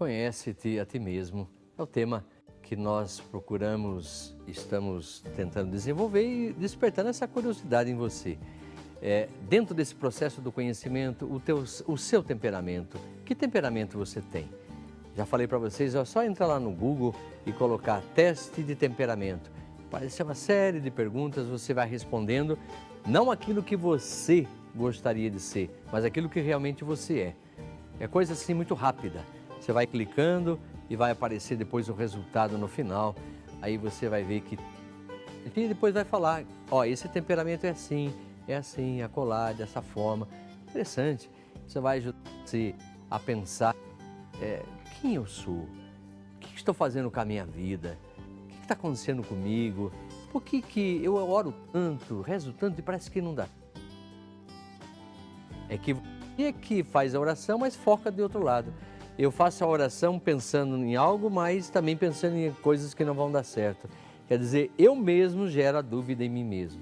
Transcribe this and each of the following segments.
Conhece-te a ti mesmo. É o tema que nós procuramos, estamos tentando desenvolver e despertando essa curiosidade em você. Dentro desse processo do conhecimento, o seu temperamento. Que temperamento você tem? Já falei para vocês, é só entrar lá no Google e colocar teste de temperamento. Aparece uma série de perguntas, você vai respondendo, não aquilo que você gostaria de ser, mas aquilo que realmente você é. É coisa assim muito rápida. Você vai clicando e vai aparecer depois o resultado no final. Aí você vai ver que... E depois vai falar, ó, esse temperamento é assim, acolá, dessa forma. Interessante. Você vai ajudar você a pensar quem eu sou, o que estou fazendo com a minha vida, o que está acontecendo comigo, por que eu oro tanto, rezo tanto e parece que não dá. É que você que faz a oração, mas foca de outro lado. Eu faço a oração pensando em algo, mas também pensando em coisas que não vão dar certo. Quer dizer, eu mesmo gero a dúvida em mim mesmo.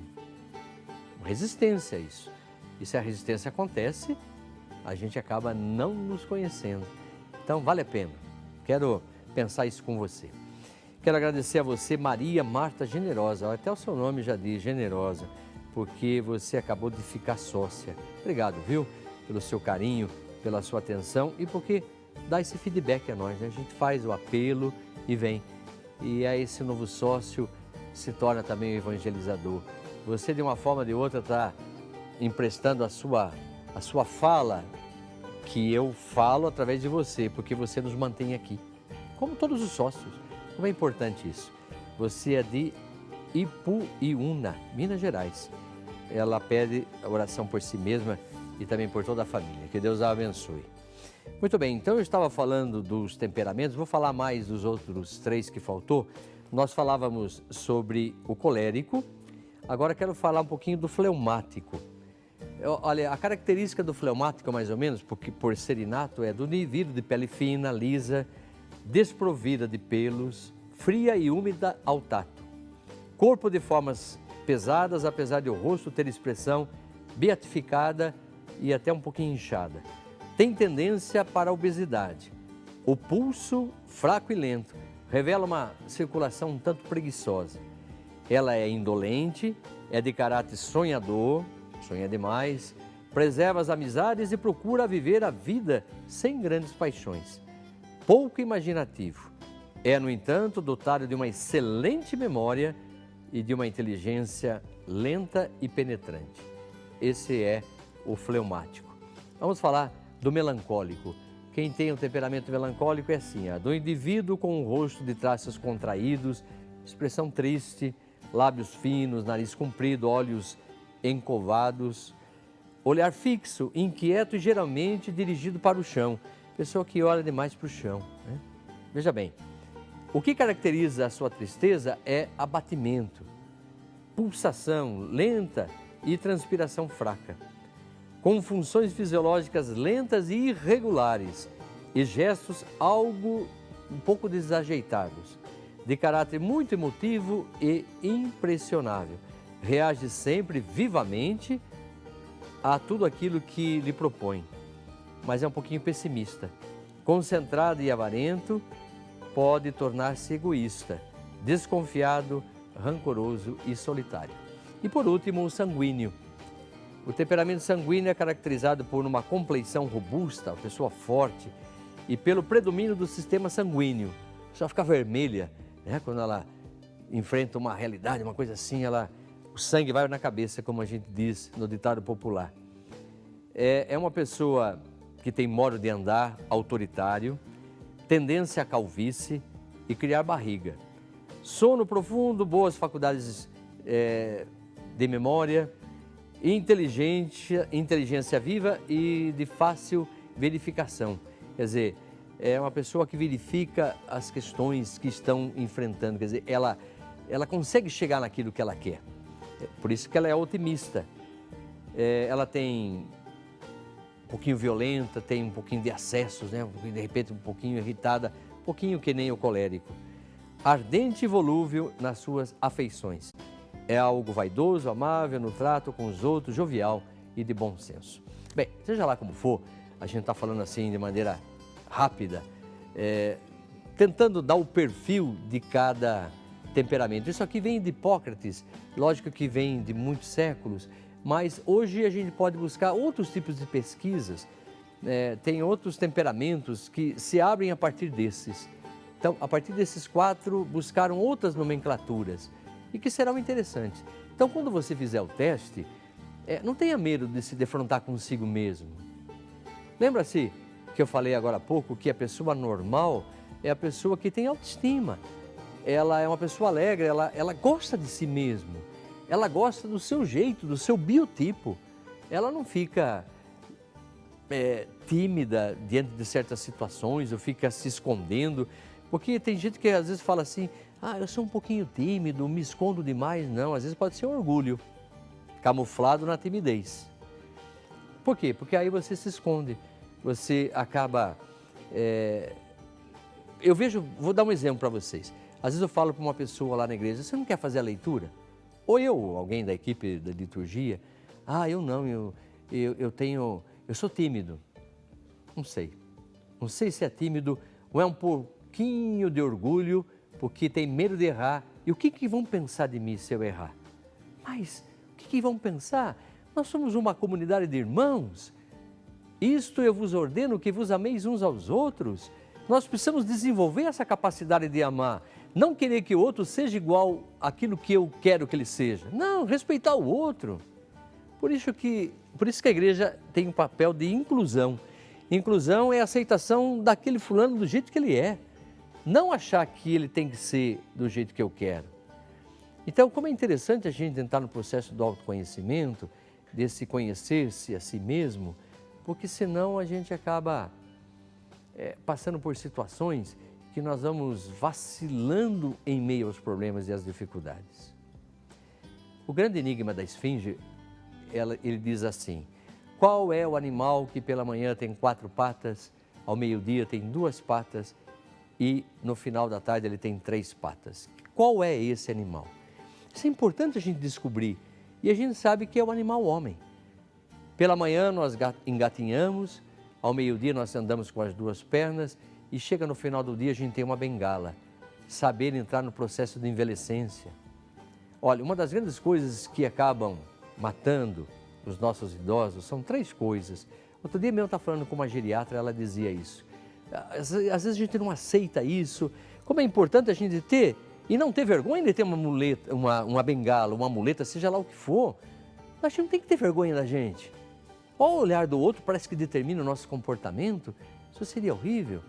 Resistência a isso. E se a resistência acontece, a gente acaba não nos conhecendo. Então, vale a pena. Quero pensar isso com você. Quero agradecer a você, Maria Marta Generosa. Até o seu nome já diz, Generosa, porque você acabou de ficar sócia. Obrigado, viu? Pelo seu carinho, pela sua atenção e porque dá esse feedback a nós, né? A gente faz o apelo e vem. E aí esse novo sócio se torna também um evangelizador. Você, de uma forma ou de outra, está emprestando a sua fala, que eu falo através de você, porque você nos mantém aqui. Como todos os sócios. Como é importante isso. Você é de Ipuiuna, Minas Gerais. Ela pede a oração por si mesma e também por toda a família. Que Deus a abençoe. Muito bem, então eu estava falando dos temperamentos, vou falar mais dos outros 3 que faltou. Nós falávamos sobre o colérico, agora quero falar um pouquinho do fleumático. Olha, a característica do fleumático, mais ou menos, porque por ser inato, é do indivíduo de pele fina, lisa, desprovida de pelos, fria e úmida ao tato. Corpo de formas pesadas, apesar de o rosto ter expressão beatificada e até um pouquinho inchada. Tem tendência para a obesidade. O pulso, fraco e lento, revela uma circulação um tanto preguiçosa. Ela é indolente, é de caráter sonhador, sonha demais, preserva as amizades e procura viver a vida sem grandes paixões. Pouco imaginativo. É, no entanto, dotado de uma excelente memória e de uma inteligência lenta e penetrante. Esse é o fleumático. Vamos falar do melancólico. Quem tem um temperamento melancólico é assim, do indivíduo com o rosto de traços contraídos, expressão triste, lábios finos, nariz comprido, olhos encovados, olhar fixo, inquieto e geralmente dirigido para o chão. Pessoa que olha demais para o chão, né? Veja bem, o que caracteriza a sua tristeza é abatimento, pulsação lenta e transpiração fraca, com funções fisiológicas lentas e irregulares e gestos um pouco desajeitados, de caráter muito emotivo e impressionável. Reage sempre vivamente a tudo aquilo que lhe propõe, mas é um pouquinho pessimista. Concentrado e avarento, pode tornar-se egoísta, desconfiado, rancoroso e solitário. E por último, o sanguíneo. O temperamento sanguíneo é caracterizado por uma compleição robusta, uma pessoa forte, e pelo predomínio do sistema sanguíneo. A pessoa fica vermelha, né? Quando ela enfrenta uma realidade, uma coisa assim, o sangue vai na cabeça, como a gente diz no ditado popular. É uma pessoa que tem modo de andar autoritário, tendência à calvície e criar barriga. Sono profundo, boas faculdades de memória, inteligência viva e de fácil verificação. Quer dizer, é uma pessoa que verifica as questões que estão enfrentando. Quer dizer, ela consegue chegar naquilo que ela quer. Por isso que ela é otimista. Ela tem um pouquinho violenta, tem um pouquinho de acessos, né? De repente um pouquinho irritada, um pouquinho que nem o colérico. Ardente e volúvel nas suas afeições. É algo vaidoso, amável no trato com os outros, jovial e de bom senso. Bem, seja lá como for, a gente está falando assim de maneira rápida, tentando dar o perfil de cada temperamento. Isso aqui vem de Hipócrates, lógico que vem de muitos séculos, mas hoje a gente pode buscar outros tipos de pesquisas, tem outros temperamentos que se abrem a partir desses. Então, a partir desses 4, buscaram outras nomenclaturas e que serão interessantes. Então, quando você fizer o teste, não tenha medo de se defrontar consigo mesmo. Lembra-se que eu falei agora há pouco que a pessoa normal é a pessoa que tem autoestima. Ela é uma pessoa alegre, ela gosta de si mesma. Ela gosta do seu jeito, do seu biotipo. Ela não fica tímida diante de certas situações ou fica se escondendo. Porque tem gente que às vezes fala assim, eu sou um pouquinho tímido, me escondo demais. Não, às vezes pode ser um orgulho, camuflado na timidez. Por quê? Porque aí você se esconde, você acaba... Eu vejo, vou dar um exemplo para vocês. Às vezes eu falo para uma pessoa lá na igreja, você não quer fazer a leitura? Ou alguém da equipe da liturgia, eu não, eu sou tímido. Não sei se é tímido ou é um pouquinho de orgulho, porque tem medo de errar. E o que vão pensar de mim se eu errar? Mas o que vão pensar? Nós somos uma comunidade de irmãos. Isto eu vos ordeno, que vos ameis uns aos outros. Nós precisamos desenvolver essa capacidade de amar. Não querer que o outro seja igual àquilo que eu quero que ele seja. Não, respeitar o outro. Por isso que a igreja tem um papel de inclusão. Inclusão é a aceitação daquele fulano do jeito que ele é. Não achar que ele tem que ser do jeito que eu quero. Então, como é interessante a gente entrar no processo do autoconhecimento, desse conhecer-se a si mesmo, porque senão a gente acaba passando por situações que nós vamos vacilando em meio aos problemas e às dificuldades. O grande enigma da esfinge, ele diz assim, qual é o animal que pela manhã tem 4 patas, ao meio-dia tem 2 patas e no final da tarde ele tem 3 patas? Qual é esse animal? Isso é importante a gente descobrir e a gente sabe que é o animal homem. Pela manhã nós engatinhamos, ao meio-dia nós andamos com as 2 pernas e chega no final do dia a gente tem uma bengala. Saber entrar no processo de envelhecência. Olha, uma das grandes coisas que acabam matando os nossos idosos são 3 coisas. Outro dia mesmo eu estava falando com uma geriatra, ela dizia isso. Às vezes a gente não aceita isso. Como é importante a gente ter e não ter vergonha de ter uma muleta, uma bengala, uma muleta, seja lá o que for. A gente não tem que ter vergonha da gente. Olha o olhar do outro, parece que determina o nosso comportamento. Isso seria horrível.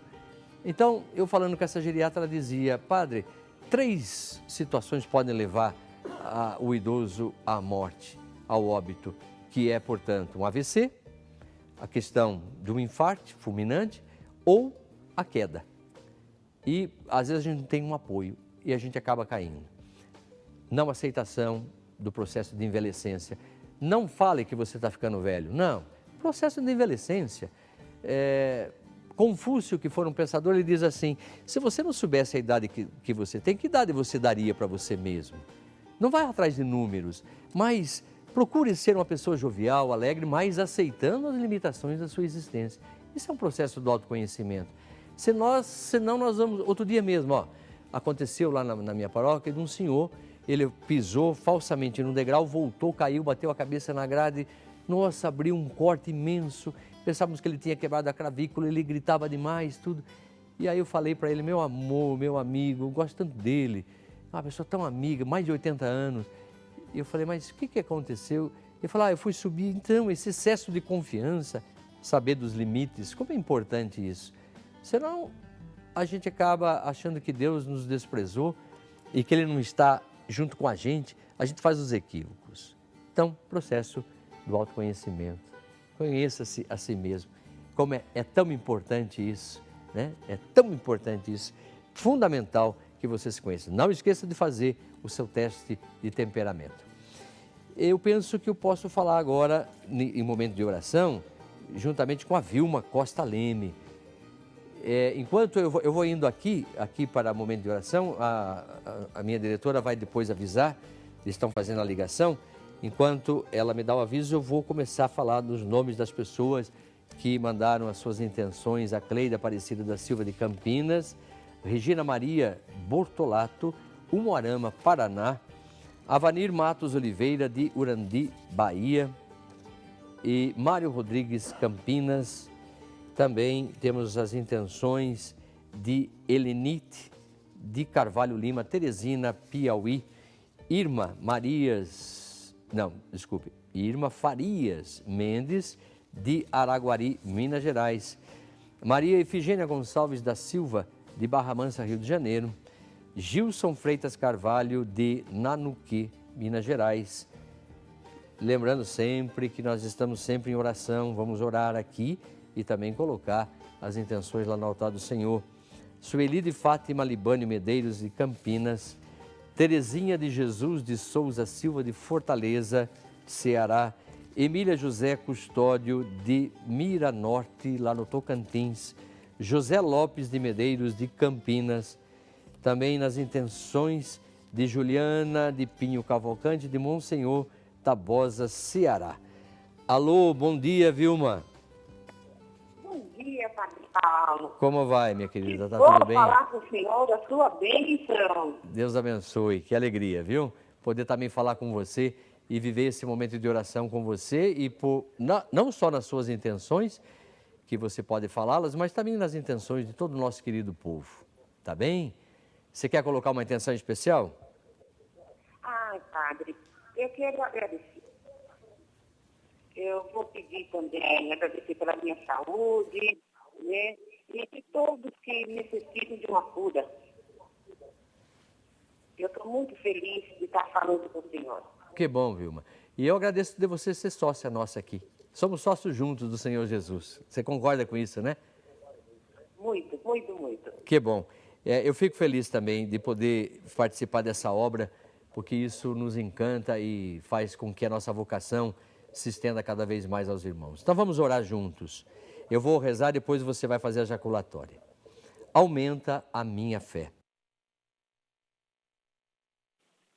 Então, eu falando com essa geriatra, ela dizia, padre, 3 situações podem levar o idoso à morte, ao óbito, que é, portanto, um AVC, a questão de um infarto fulminante ou a queda. E, às vezes, a gente não tem um apoio e a gente acaba caindo. Não aceitação do processo de envelhecência. Não fale que você está ficando velho, não. Processo de envelhecência. Confúcio, que foi um pensador, ele diz assim, se você não soubesse a idade que você tem, que idade você daria para você mesmo? Não vai atrás de números, mas procure ser uma pessoa jovial, alegre, mas aceitando as limitações da sua existência. Isso é um processo do autoconhecimento. Senão nós vamos... Outro dia mesmo, aconteceu lá na minha paróquia de um senhor, ele pisou falsamente num degrau, voltou, caiu, bateu a cabeça na grade, nossa, abriu um corte imenso, pensávamos que ele tinha quebrado a clavícula, ele gritava demais, tudo. E aí eu falei para ele, meu amor, meu amigo, eu gosto tanto dele, uma pessoa tão amiga, mais de 80 anos. E eu falei, mas o que aconteceu? Ele falou, eu fui subir, então, esse excesso de confiança, saber dos limites, como é importante isso. Senão, a gente acaba achando que Deus nos desprezou e que Ele não está junto com a gente faz os equívocos. Então, processo do autoconhecimento. Conheça-se a si mesmo. Como é tão importante isso, né? É tão importante isso, fundamental que você se conheça. Não esqueça de fazer o seu teste de temperamento. Eu penso que eu posso falar agora, em momento de oração, juntamente com a Vilma Costa Leme. Enquanto eu vou indo aqui para o momento de oração, a minha diretora vai depois avisar, eles estão fazendo a ligação. Enquanto ela me dá o aviso, eu vou começar a falar dos nomes das pessoas que mandaram as suas intenções, a Cleide Aparecida da Silva de Campinas, Regina Maria Bortolato, Umuarama, Paraná, Avanir Matos Oliveira de Urandi, Bahia e Mário Rodrigues Campinas. Também temos as intenções de Helenite de Carvalho Lima, Teresina, Piauí, Irma Farias Mendes de Araguari, Minas Gerais, Maria Efigênia Gonçalves da Silva de Barra Mansa, Rio de Janeiro, Gilson Freitas Carvalho de Nanuqui, Minas Gerais. Lembrando sempre que nós estamos sempre em oração, vamos orar aqui e também colocar as intenções lá no altar do Senhor. Sueli de Fátima Libânio Medeiros de Campinas, Terezinha de Jesus de Souza Silva de Fortaleza, Ceará, Emília José Custódio de Miranorte, lá no Tocantins, José Lopes de Medeiros de Campinas, também nas intenções de Juliana de Pinho Cavalcante de Monsenhor Tabosa, Ceará. Alô, bom dia, Vilma. Bom dia, Padre Paulo. Como vai, minha querida? Tá Vou tudo bem? falar com o senhor da sua bênção. Deus abençoe, que alegria, viu? Poder também falar com você e viver esse momento de oração com você e não só nas suas intenções, que você pode falá-las, mas também nas intenções de todo o nosso querido povo, tá bem? Você quer colocar uma intenção especial? Ai, Padre, eu quero agradecer. Eu vou pedir também, agradecer pela minha saúde, né? E de todos que necessitam de uma cura. Eu estou muito feliz de estar falando com o senhor. Que bom, Vilma. E eu agradeço de você ser sócia nossa aqui. Somos sócios juntos do Senhor Jesus. Você concorda com isso, né? Muito, muito, muito. Que bom. Eu fico feliz também de poder participar dessa obra, porque isso nos encanta e faz com que a nossa vocação se estenda cada vez mais aos irmãos. Então vamos orar juntos. Eu vou rezar, depois você vai fazer a jaculatória. Aumenta a minha fé.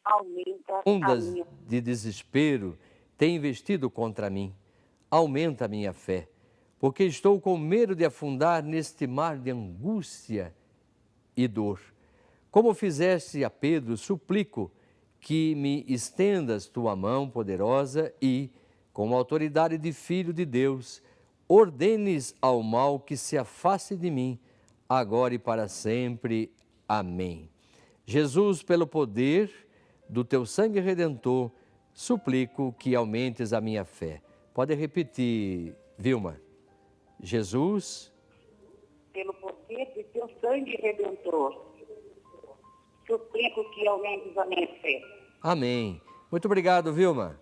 Aumenta a Ondas minha de desespero têm investido contra mim. Aumenta a minha fé, porque estou com medo de afundar neste mar de angústia e dor. Como fizeste a Pedro, suplico que me estendas tua mão poderosa e, com a autoridade de Filho de Deus, ordenes ao mal que se afaste de mim, agora e para sempre. Amém. Jesus, pelo poder do teu sangue redentor, suplico que aumentes a minha fé. Pode repetir, Vilma. Jesus, pelo poder de teu sangue redentor, suplico que aumentes a minha fé. amém. Muito obrigado, Vilma.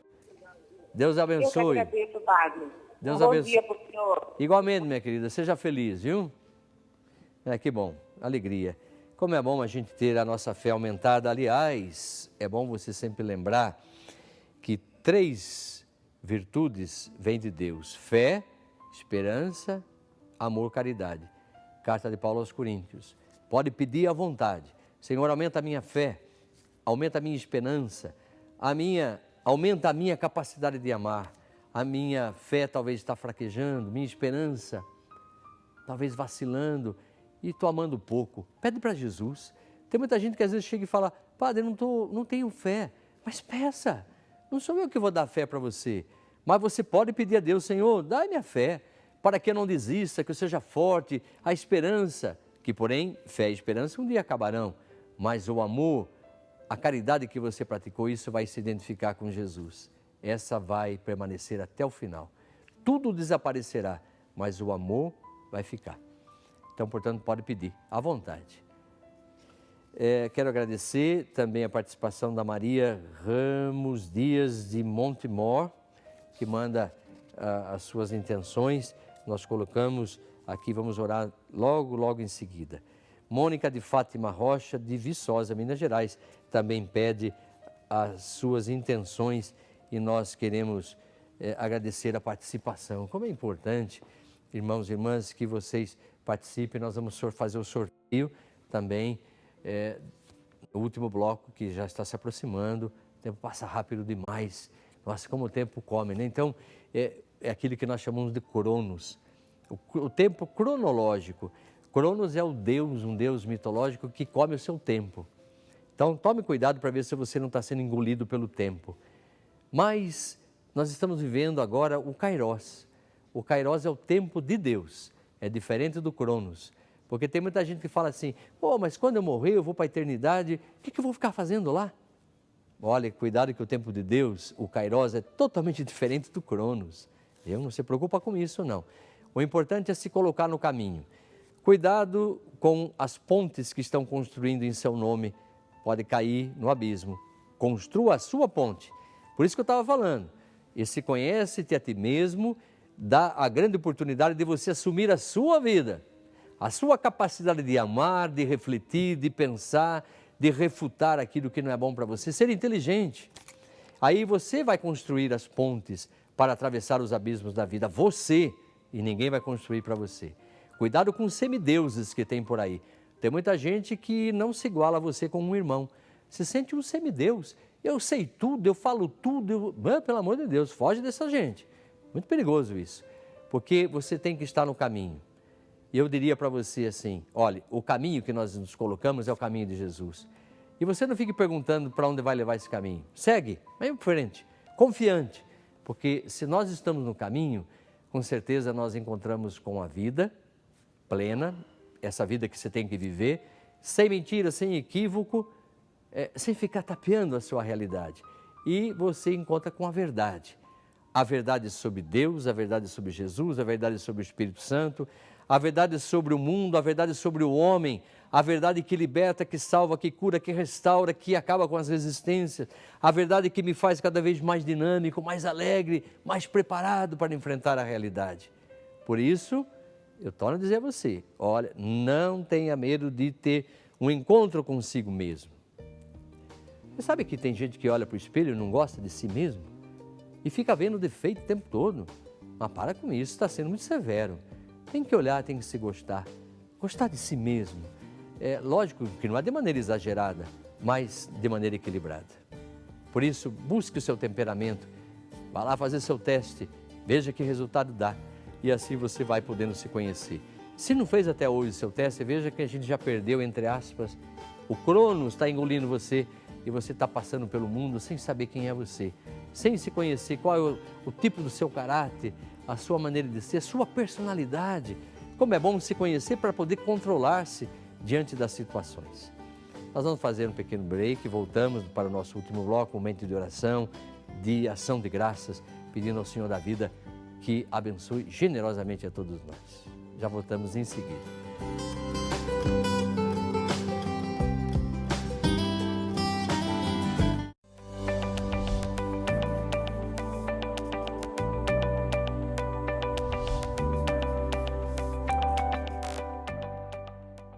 Deus Eu que abençoe. agradeço, Padre. Deus Bom abençoe. dia para o senhor. Igualmente, minha querida, seja feliz, viu? Que bom, alegria. Como é bom a gente ter a nossa fé aumentada. Aliás, é bom você sempre lembrar que 3 virtudes vêm de Deus: fé, esperança, amor, caridade. Carta de Paulo aos Coríntios. Pode pedir à vontade. Senhor, aumenta a minha fé, aumenta a minha esperança, aumenta a minha capacidade de amar. A minha fé talvez está fraquejando, minha esperança talvez vacilando e estou amando pouco. Pede para Jesus. Tem muita gente que às vezes chega e fala: Padre, não tenho fé. Mas peça, não sou eu que vou dar fé para você. Mas você pode pedir a Deus: Senhor, dá-me a fé, para que eu não desista, que eu seja forte. A esperança, que porém, fé e esperança um dia acabarão. Mas o amor, a caridade que você praticou, isso vai se identificar com Jesus. Essa vai permanecer até o final. Tudo desaparecerá, mas o amor vai ficar. Então, portanto, pode pedir, à vontade. Quero agradecer também a participação da Maria Ramos Dias de Montemor, que manda as suas intenções. Nós colocamos aqui, vamos orar logo em seguida. Mônica de Fátima Rocha, de Viçosa, Minas Gerais, também pede as suas intenções e nós queremos agradecer a participação. Como é importante, irmãos e irmãs, que vocês participem. Nós vamos fazer o sorteio também no último bloco, que já está se aproximando. O tempo passa rápido demais. Nossa, como o tempo come, né? Então, é aquilo que nós chamamos de cronos. o tempo cronológico. Cronos é o Deus, um Deus mitológico que come o seu tempo. Então, tome cuidado para ver se você não está sendo engolido pelo tempo. Mas nós estamos vivendo agora o Kairos. O Kairos é o tempo de Deus, é diferente do Cronos. Porque tem muita gente que fala assim, pô, mas quando eu morrer, eu vou para a eternidade, o que eu vou ficar fazendo lá? Olha, cuidado que o tempo de Deus, o Kairos, é totalmente diferente do Cronos. Não se preocupa com isso, não. O importante é se colocar no caminho. Cuidado com as pontes que estão construindo em seu nome, pode cair no abismo. Construa a sua ponte. Por isso que eu estava falando, esse conhece-te a ti mesmo, dá a grande oportunidade de você assumir a sua vida, a sua capacidade de amar, de refletir, de pensar, de refutar aquilo que não é bom para você, ser inteligente. Aí você vai construir as pontes para atravessar os abismos da vida, você, e ninguém vai construir para você. Cuidado com os semideuses que tem por aí. Tem muita gente que não se iguala a você como um irmão. Se sente um semideus. Eu sei tudo, eu falo tudo. Pelo amor de Deus, foge dessa gente. Muito perigoso isso. Porque você tem que estar no caminho. E eu diria para você assim, olha, o caminho que nós nos colocamos é o caminho de Jesus. E você não fique perguntando para onde vai levar esse caminho. Segue, vai em frente, confiante. Porque se nós estamos no caminho, com certeza nós encontramos com a vida plena, essa vida que você tem que viver, sem mentira, sem equívoco, sem ficar tapeando a sua realidade. E você encontra com a verdade sobre Deus, a verdade sobre Jesus, a verdade sobre o Espírito Santo, a verdade sobre o mundo, a verdade sobre o homem, a verdade que liberta, que salva, que cura, que restaura, que acaba com as resistências, a verdade que me faz cada vez mais dinâmico, mais alegre, mais preparado para enfrentar a realidade. Por isso, eu torno a dizer a você, olha, não tenha medo de ter um encontro consigo mesmo. Você sabe que tem gente que olha para o espelho e não gosta de si mesmo? E fica vendo defeito o tempo todo. Mas para com isso, está sendo muito severo. Tem que olhar, tem que se gostar. Gostar de si mesmo. É lógico que não é de maneira exagerada, mas de maneira equilibrada. Por isso, busque o seu temperamento. Vá lá fazer seu teste. Veja que resultado dá. E assim você vai podendo se conhecer. Se não fez até hoje o seu teste, veja que a gente já perdeu, entre aspas, o Cronos está engolindo você e você está passando pelo mundo sem saber quem é você, sem se conhecer qual é o tipo do seu caráter, a sua maneira de ser, a sua personalidade. Como é bom se conhecer para poder controlar-se diante das situações. Nós vamos fazer um pequeno break, voltamos para o nosso último bloco, momento de oração, de ação de graças, pedindo ao Senhor da vida que abençoe generosamente a todos nós. Já voltamos em seguida.